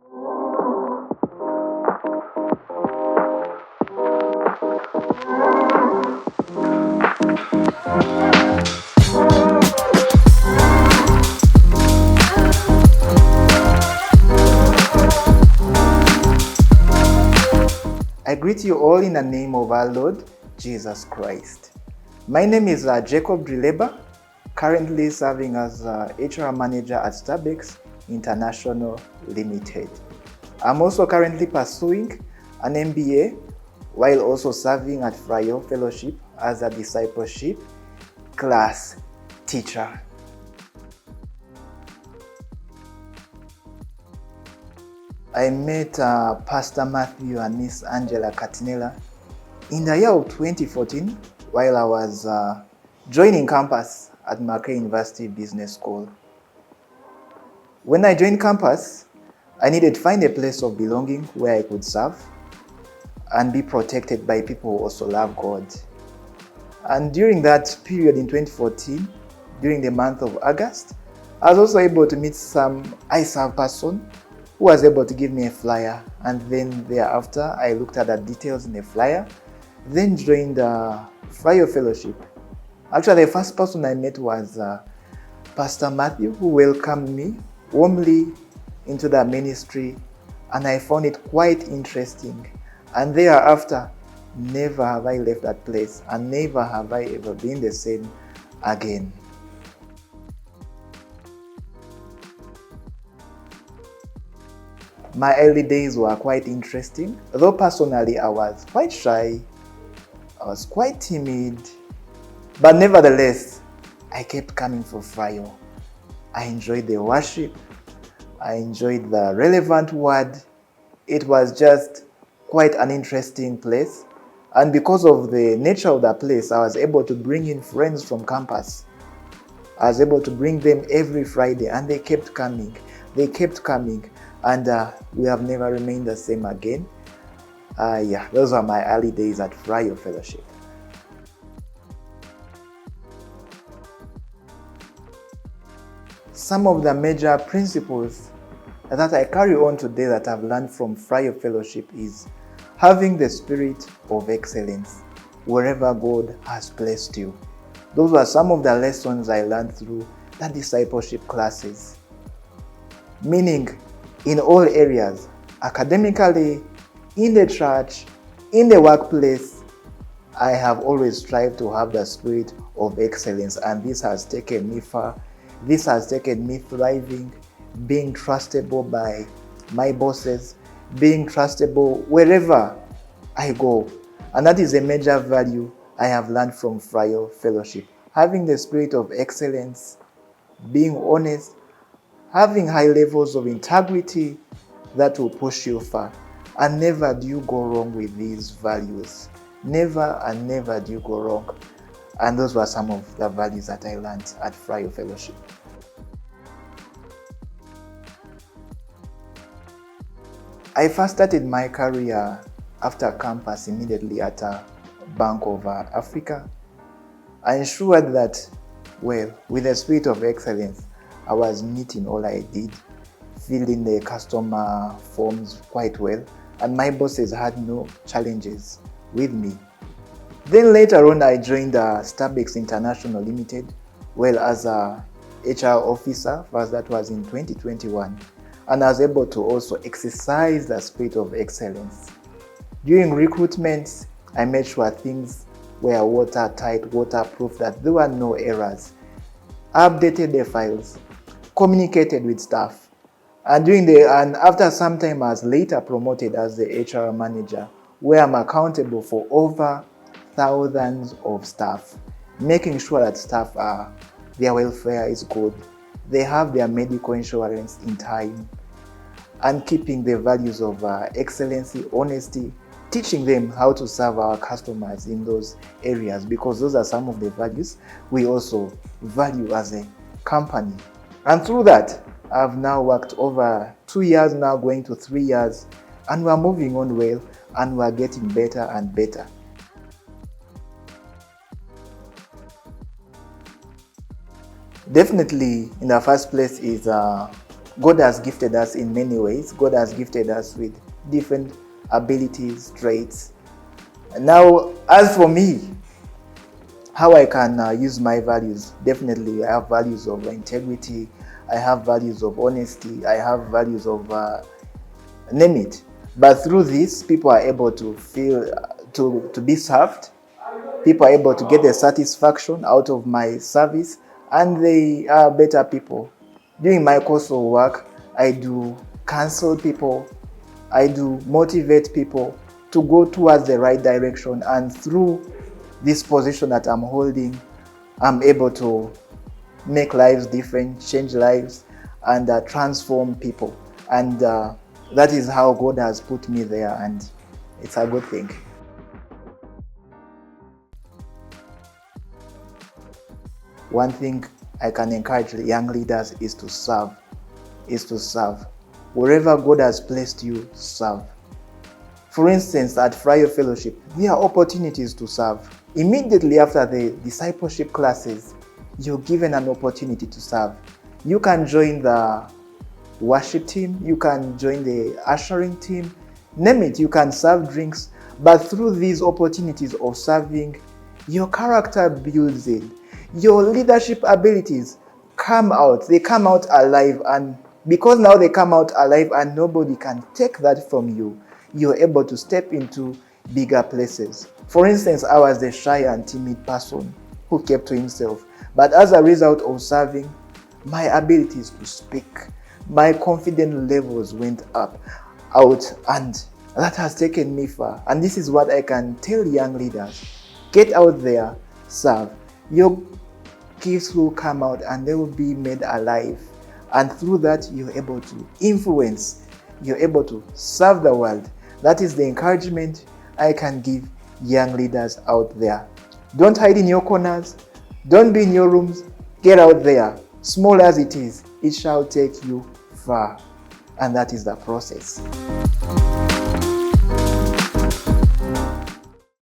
I greet you all in the name of our Lord Jesus Christ. My name is Jacob Drileba, currently serving as HR manager at Starbucks International Limited. I'm also currently pursuing an MBA while also serving at Frayo Fellowship as a discipleship class teacher. I met Pastor Matthew and Miss Angela Catinella in the year of 2014 while I was joining campus at Mackay University Business School. When I joined campus, I needed to find a place of belonging where I could serve and be protected by people who also love God. And during that period in 2014, during the month of August, I was also able to meet some ISAV person who was able to give me a flyer, and then thereafter I looked at the details in the flyer, then joined Frayo Fellowship. Actually, the first person I met was Pastor Matthew, who welcomed me warmly into the ministry, and I found it quite interesting. And thereafter, never have I left that place, and never have I ever been the same again. My early days were quite interesting, though personally I was quite shy, I was quite timid, but nevertheless, I kept coming for Frayo. I enjoyed the worship, I enjoyed the relevant word. It was just quite an interesting place, and because of the nature of the place, I was able to bring in friends from campus. I was able to bring them every Friday, and they kept coming, and we have never remained the same again. Those are my early days at Frayo Fellowship. Some of the major principles that I carry on today that I've learned from Frayo Fellowship is having the spirit of excellence wherever God has placed you. Those were some of the lessons I learned through the discipleship classes. Meaning, in all areas, academically, in the church, in the workplace, I have always strived to have the spirit of excellence, and this has taken me far. This has taken me thriving, being trustable by my bosses, being trustable wherever I go. And that is a major value I have learned from Frayo Fellowship. Having the spirit of excellence, being honest, having high levels of integrity that will push you far. And never do you go wrong with these values. Never and never do you go wrong. And those were some of the values that I learned at Frayo Fellowship. I first started my career after campus immediately at Bank of Africa. I ensured that, with the spirit of excellence, I was neat in all I did, filling the customer forms quite well, and my bosses had no challenges with me. Then later on, I joined Starbucks International Limited, as a HR officer. First, that was in 2021, and I was able to also exercise the spirit of excellence. During recruitment, I made sure things were watertight, waterproof, that there were no errors. I updated the files, communicated with staff, and after some time I was later promoted as the HR manager, where I'm accountable for over thousands of staff, making sure that staff their welfare is good, they have their medical insurance in time, and keeping the values of excellency, honesty, teaching them how to serve our customers in those areas, because those are some of the values we also value as a company. And through that, I've now worked over 2 years now, going to 3 years, and we're moving on well, and we're getting better and better. Definitely, in the first place is God has gifted us in many ways. God has gifted us with different abilities, traits. Now, as for me, how I can use my values, definitely I have values of integrity, I have values of honesty, I have values of name it. But through this, people are able to feel, to be served. People are able to get the satisfaction out of my service, and they are better people. During my course of work, I do counsel people, I do motivate people to go towards the right direction, and through this position that I'm holding, I'm able to make lives different, change lives, and transform people. And that is how God has put me there, and it's a good thing. One thing I can encourage young leaders is to serve. Wherever God has placed you, serve. For instance, at Frayo Fellowship, there are opportunities to serve. Immediately after the discipleship classes, you're given an opportunity to serve. You can join the worship team, you can join the ushering team, name it, you can serve drinks. But through these opportunities of serving, your character builds it. Your leadership abilities come out. They come out alive, and because now they come out alive and nobody can take that from you, you're able to step into bigger places. For instance, I was the shy and timid person who kept to himself. But as a result of serving, my abilities to speak, my confidence levels went out, and that has taken me far. And this is what I can tell young leaders. Get out there, serve. Your gifts will come out and they will be made alive. And through that, you're able to influence, you're able to serve the world. That is the encouragement I can give young leaders out there. Don't hide in your corners. Don't be in your rooms. Get out there. Small as it is, it shall take you far. And that is the process.